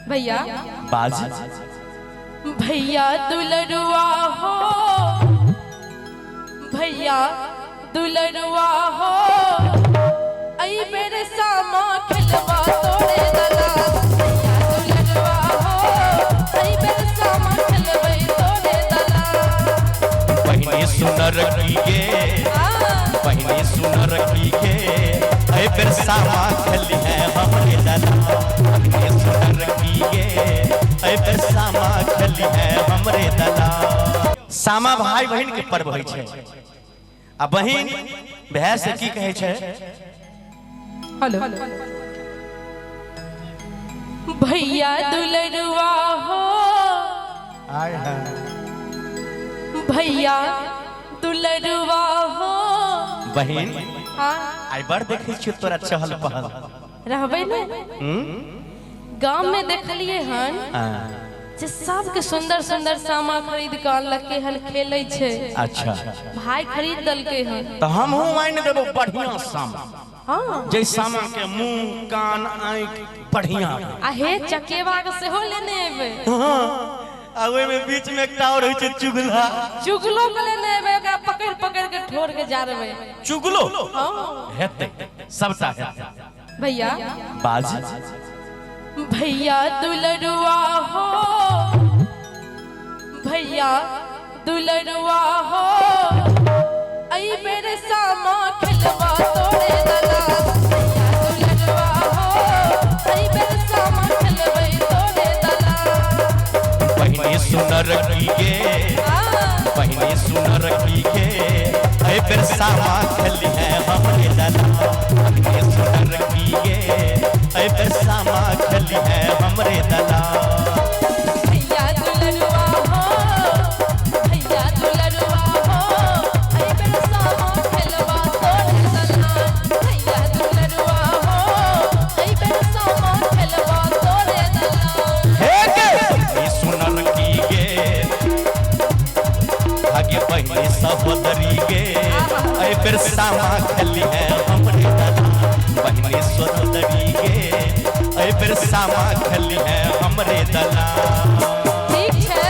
भैया बाज भैया दुलरुआ हो, भैया दुलरुआ हो, आई मेरे सामा खिलवा तोड़े दला। भैया दुलरुआ हो, आई मेरे सामा खिलवा तोड़े दला। पहिने सुनर की गे, पहिने सुनर की गे, ऐ बेर सामा खली है हमरे दला। पहिने सुनर की गे, ऐ बेर सामा खली है हमरे दला। सामा भाई बहन के पर्व होय छै। आ बहन भाई से की कहे छै? हेलो भैया दुलरुआ हो, आय हाय भैया दुलरुआ हो। बहन हाँ आई बार देखे छी तोरा चहल पहल रहबे ने। गांव में देखलिए हन जे सबके सुंदर सुंदर सामा खरीद के अनलके हन, खेले छे। अच्छा भाई खरीद दलके हन तो हम हूं माइन देबो बढ़िया सामा। हाँ जै सामा के मुंह कान आंख बढ़िया आ हे चकेवा के सेहो लेने एबे। आ ओय में बीच में एकटा और होय छै चुगला। चुगलो के लेने एबे, ओकरा पकड़ पकड़ के ठोर के जारबे। चुगलो हां हेतै सबटा हेतै। भैया बाज भैया दुलरुआ हो, भैया दुलरुआ हो, आई मेरे सामा खिलवा तोड़े दला। भैया दुलरुआ हो, आई मेरे सामा खिलवा तोड़े दला। पहिने सुनर की गे, पहिने सुनर की गे, ऐ बेर सामा खली है हमरे दला। पहिने सुनर की गे, ऐ बेर सामा खली है हमरे दला। भैया दुलरुआ हो, भैया दुलरुआ हो, आई मेरे सामा खिलवा तोड़े दला। भैया दुलरुआ हो, आई मेरे सामा खिलवा तोड़े दला। हे गे पहिने सुनर की गे, आगे पहिने सहोदरी गे, ऐ बेर सामा खली है हमरे दला। पहिने सहोदरी गे, ऐ बेर सामा खली है हमरे दला। ठीक है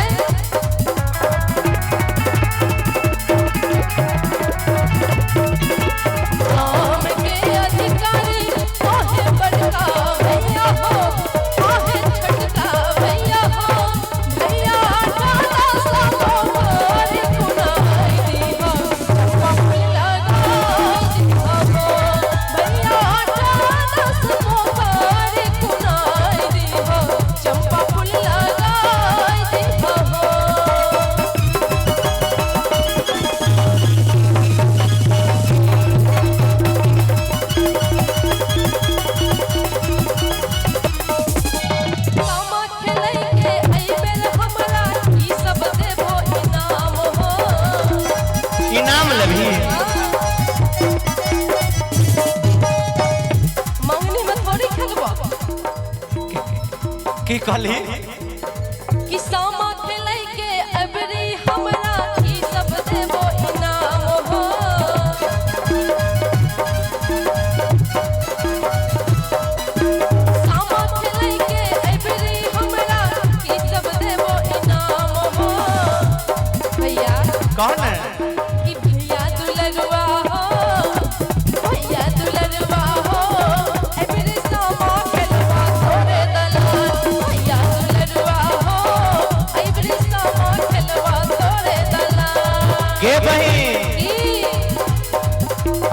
नाम के अधिकारी काहे बड़का भैया हो, काहे छोटका भैया हो। भैया डाला सामो पर कुनाई दीवा, चंपा फूल लगाई दीवा हो। भैया डाला सामो पर कुनाई दीवा, चंपा फूल लगाई दीवा हो। सामा खेलै के अइबेर हमरा ई सब देबो इनाम हो। इनाम लभी मंगनी में थोड़ी खेलबो की कहली? कि सामा खेलै के अइबेरी हमरा ई सब देबो इनाम हो। सामा खेलै के अइबेरी हमरा ई सब देबो इनाम हो। भैया कौन है? कि भैया दुलरुआ हो, भैया दुलरुआ हो, ऐ मेरे सामा खिलवा तोड़े दला। भैया दुलरुआ हो, ऐ मेरे सामा खिलवा तोड़े दला। गे बहिन की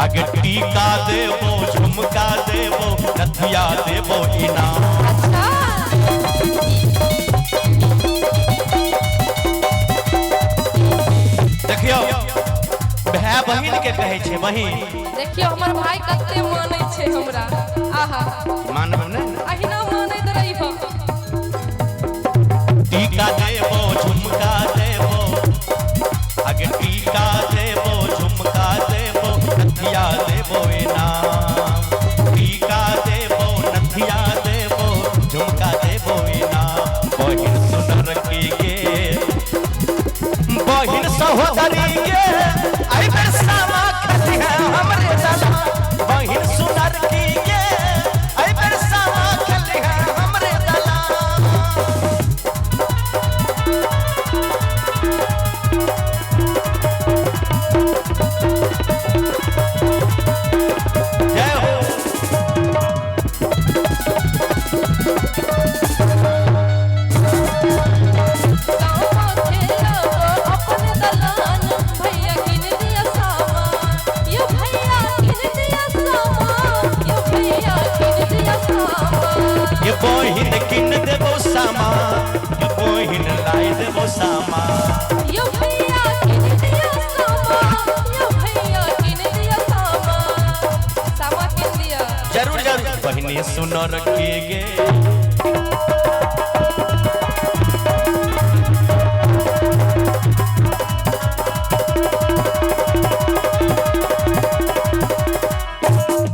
आगे टीका देबो, झुमका देबो, नथिया देबो इनाम। अच्छा देखियो भाई बहिन के कहे छे बहिन। देखियो हमर भाई कते मानै छै हमरा। आहा मानब ने अहिना मानैत रही हो। टीका देबो, झुमका देबो, आगे टीका देबो, झुमका देबो, नथिया देबो इनाम। टीका देबो, नथिया देबो, झुमका देबो इनाम। बहिन सुनर की गे, बहिन सहोदरी गे, आई बेर सामा खली है हमरे दला। बहिन सुनर की गे, आई बेर सामा खली है सामा बहिन लाई देबो सामा यो भैया किन दिया सामा यो भैया किन दिया सामा सामा किन दिया जरूर जरूर बहिनी सुनो रखी गे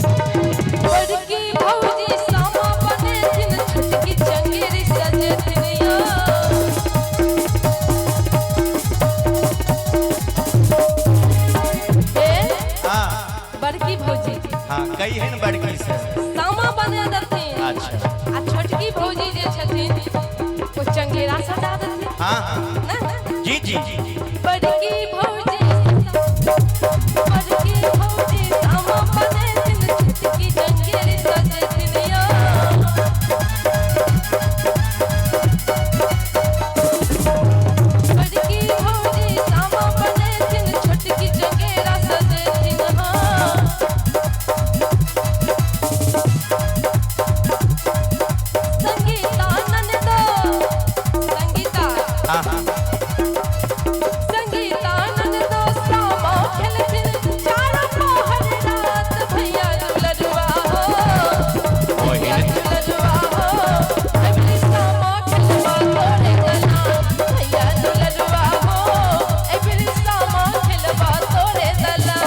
बड़की भौजी सामा बने दिन छुटकी चंगेरी सजे दिनिया हाँ बड़की भौजी हाँ कई है बड़की से सामा बने दथिन अच्छा आ छोटकी भौजी जे छथिन वो चंगेरा सजा दथिन हाँ ना जी जी बड़की भौजी सामा बने दिन छुटकी चंगेरी सजे दिनिया बड़की भौजी सामा बने दिन छुटकी चंगेरा सजे दिनिया संगीता नंदो संगीता हाँ हाँ संगीता नंदो सामा खेलथिन चारों पहर रात भैया दुलरुआ हो भैया दुलरुआ हो एबरी सामा खेलवा तोरे दला भैया दुलरुआ हो एबरी सामा खेलवा तोरे दला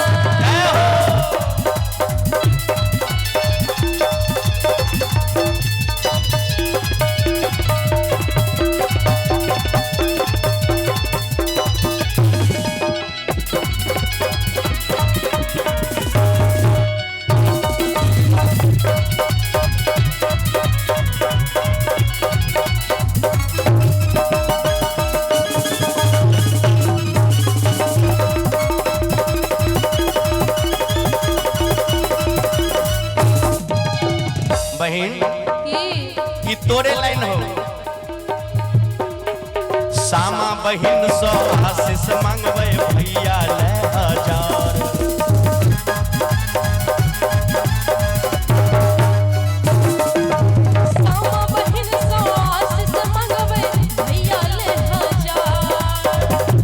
बहन की ई तोरे लाइन हो सामा बहिन सो आशीष मांगवे भैया ले हजार सामा बहिन सो आशीष मंगवे भैया ले हजार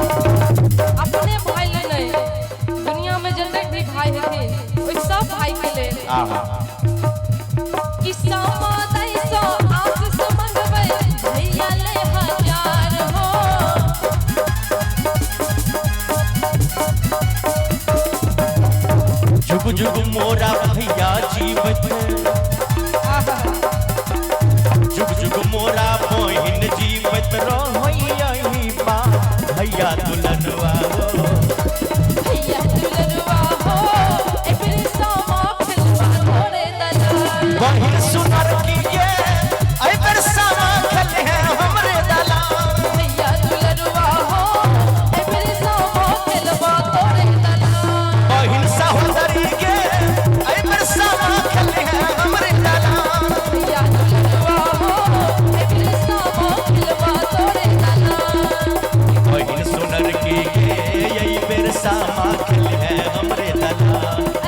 अपने भाई ले नहीं दुनिया में जतक भी भाई हथिन ओइ सब भाई के ले आहा कि सामा दई सो आशीष मंगवे भैया ले हजार हो जुग जुग मोरा भैया जीवत जुग जुग मोरा बहिन जीवत रही बा भैया दुलरुआ हो भैया दुलरुआ हो एबरी सामा खेलवा तोरे दला बहिन सुनर की ये ऐ पर सामा खेल है हमरे दला भैया दुलरुआ हो एबरी सामा खेलवा तोरे दला बहिन सहोदरी के ऐ पर सामा खेल है हमरे दला भैया दुलरुआ हो एबरी सामा खेलवा तोरे दला बहिन सुनर की ये ऐ पर सामा खेल है हमरे दला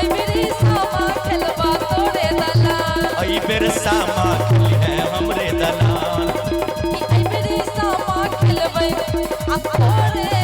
एबरी सामा खेलवा तोरे दला ऐ पर सामा खेल है हमरे दला एबरी सामा खेलबै आ तोरे